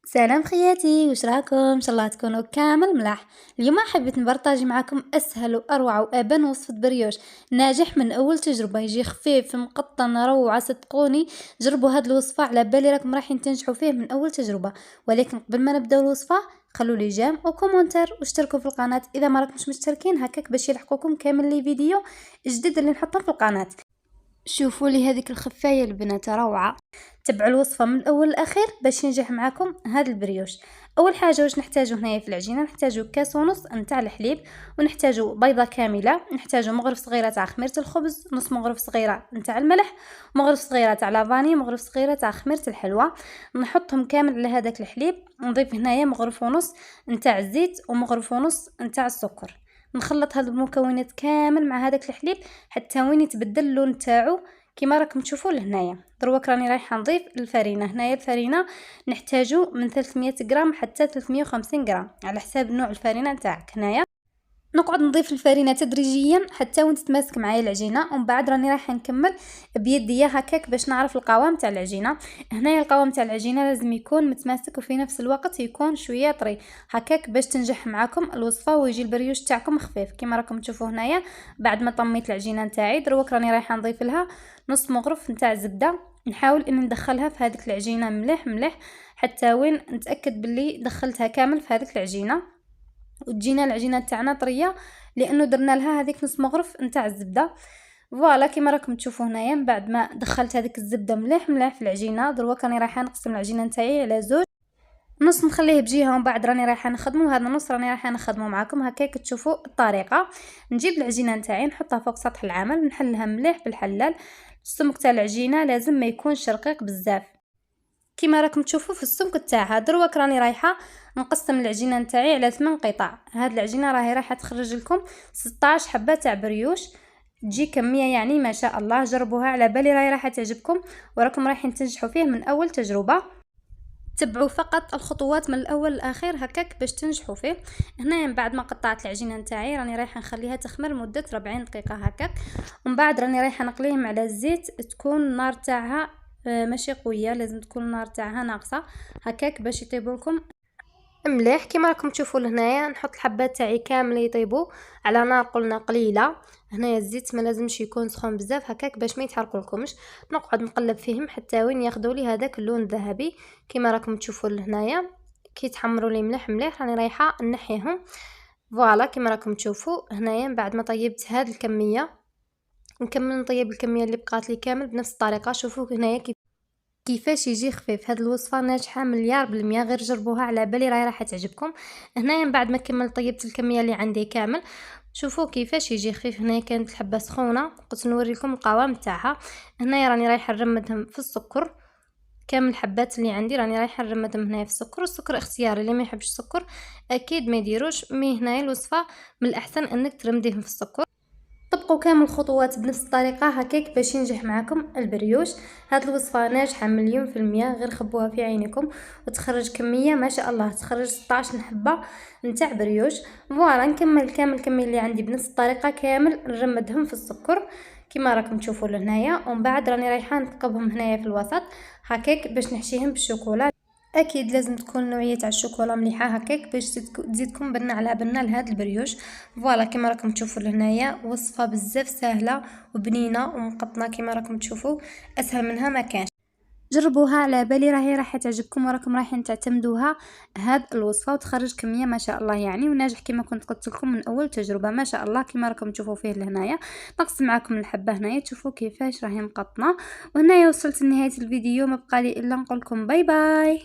سلام خياتي، وش راكم؟ ان شاء الله تكونوا كامل ملاح. اليوم حبيت نبرطاجي معكم اسهل واروع وابان وصفه بريوش ناجح من اول تجربه، يجي خفيف مقطن روعه. صدقوني جربوا هاد الوصفه، على بالي راكم رايحين تنجحوا فيه من اول تجربه. ولكن قبل ما نبداو الوصفه خلوا لي جيم وكومنتر واشتركوا في القناه اذا ما راكمش مشتركين، هكاك باش يلحقوكم كامل لي فيديو جديد اللي نحطه في القناه. شوفوا لي هذيك الخفايه البنات روعه. تبعوا الوصفه من الاول للاخير باش ينجح معكم هذا البريوش. اول حاجه واش نحتاجو هنايا في العجينه، نحتاجو كاس ونص نتاع الحليب، ونحتاجو بيضه كامله، نحتاجو مغرف صغيره تاع خميره الخبز، نص مغرف صغيره نتاع الملح، مغرف صغيره تاع لافاني، مغرف صغيره تاع خميره الحلوى. نحطهم كامل على هذاك الحليب، نضيف هنايا مغرف ونص نتاع الزيت ومغرف ونص نتاع السكر. نخلط هاد المكونات كامل مع هذاك الحليب حتى وين يتبدل اللون تاعو كيما راكم تشوفوا لهنايا. دروك راني رايحه نضيف الفرينه. هنايا الفرينه نحتاجو من 300 غرام حتى 350 غرام على حساب نوع الفرينه نتاعك. هنايا نقعد نضيف الفرينه تدريجيا حتى وين تتماسك معايا العجينه، ومن بعد راني رايحه نكمل بيديا هكاك باش نعرف القوام تاع العجينه. هنايا القوام تاع العجينه لازم يكون متماسك وفي نفس الوقت يكون شويه طري، هكاك باش تنجح معكم الوصفه ويجي البريوش تاعكم خفيف كيما راكم تشوفوا هنايا. بعد ما طميت العجينه نتاعي دروك راني رايحه نضيف لها نص مغرف نتاع الزبده. نحاول اني ندخلها في هذيك العجينه مليح مليح حتى وين نتاكد باللي دخلتها كامل في هذيك العجينه، وتجينا العجينه تاعنا طريه لانه درنا لها هذيك نص مغرف نتاع الزبده. فوالا كيما راكم تشوفوا هنايا بعد ما دخلت هذيك الزبده مليح مليح في العجينه، دروك راني رايحه نقسم العجينه نتاعي على زوج، نص نخليه بجهه ومن بعد راني رايحه نخدمه، هذا النص راني رايحه نخدمه معكم هكاك تشوفوا الطريقه. نجيب العجينه نتاعي نحطها فوق سطح العمل، نحلها مليح بالحلال. السمك تاع العجينه لازم ما يكونش رقيق بزاف كيما راكم تشوفوا في السمك تاعها. دروك راني رايحه نقسم العجينه نتاعي على 8 قطع. هاد العجينه راهي رايحه تخرج لكم 16 حبه تاع بريوش، تجي كميه يعني ما شاء الله. جربوها على بالي راهي رايحه تعجبكم وراكم رايحين تنجحوا فيه من اول تجربه. تبعوا فقط الخطوات من الاول للاخير هكاك باش تنجحوا فيه. هنا من بعد ما قطعت العجينه نتاعي راني رايحه نخليها تخمر مده 40 دقيقه هكاك، ومن بعد راني رايحه نقليهم على الزيت. تكون النار تاعها ماشي قويه، لازم تكون النار تاعها ناقصه هكاك باش يطيبوا لكم مليح كيما راكم تشوفوا لهنايا. نحط الحبات تاعي كامل يطيبوا على نار قلنا قليله. هنايا الزيت ما لازمش يكون سخون بزاف هكاك باش ما يتحرقوا لكمش. نقعد نقلب فيهم حتى وين ياخذوا لي هذاك اللون الذهبي كيما راكم تشوفوا لهنايا. كي يتحمروا لي مليح مليح راني رايحه نحيهم. فوالا كيما راكم تشوفوا هنايا بعد ما طيبت هذه الكميه نكمل نطيب الكميه اللي بقات لي كامل بنفس الطريقه. شوفوا هنايا كيفاش يجي خفيف. هاد الوصفه ناجحه مليار بالمية، غير جربوها على بالي راهي راح تعجبكم. هنايا من بعد ما كملت طيبت الكميه اللي عندي كامل، شوفوا كيفاش يجي خفيف. هنايا كانت الحبه سخونه، قلت نوريكم القوام تاعها. هنايا راني رايحه نرمدهم في السكر كامل الحبات اللي عندي، راني رايحه نرمدهم هنايا في السكر. السكر اختياري، اللي ما يحبش السكر اكيد ما يديروش. مي هنايا الوصفه من الاحسن انك ترمديهم في السكر. طبقوا كامل الخطوات بنفس الطريقة هكاك باش ينجح معكم البريوش. هاد الوصفة ناجحة مليون في المية، غير خبوها في عينكم وتخرج كمية ما شاء الله، تخرج 16 حبة نتاع بريوش. فوالا نكمل كامل الكمية اللي عندي بنفس الطريقة كامل نرمدهم في السكر كيما راكم تشوفوا لهنايا. ومن بعد راني رايحة نثقبهم هنايا في الوسط هكاك باش نحشيهم بالشوكولا. اكيد لازم تكون نوعيه تاع الشوكولا مليحه هكاك باش تزيدكم بنه على بنه لهاد البريوش. فوالا كيما راكم تشوفوا لهنايا وصفه بزاف سهله وبنينه ومقطنه كيما راكم تشوفوا، اسهل منها ما كانش. جربوها على بالي راهي راح تعجبكم وراكم رايحين تعتمدوها هاد الوصفه وتخرج كميه ما شاء الله يعني، وناجح كيما كنت قلت لكم من اول تجربه ما شاء الله كيما راكم تشوفوا فيه لهنايا. نقص معكم الحبه هنايا تشوفوا كيفاش راهي مقطنه. وهنايا وصلت لنهايه الفيديو، ما بقى لي الا نقول لكم باي باي.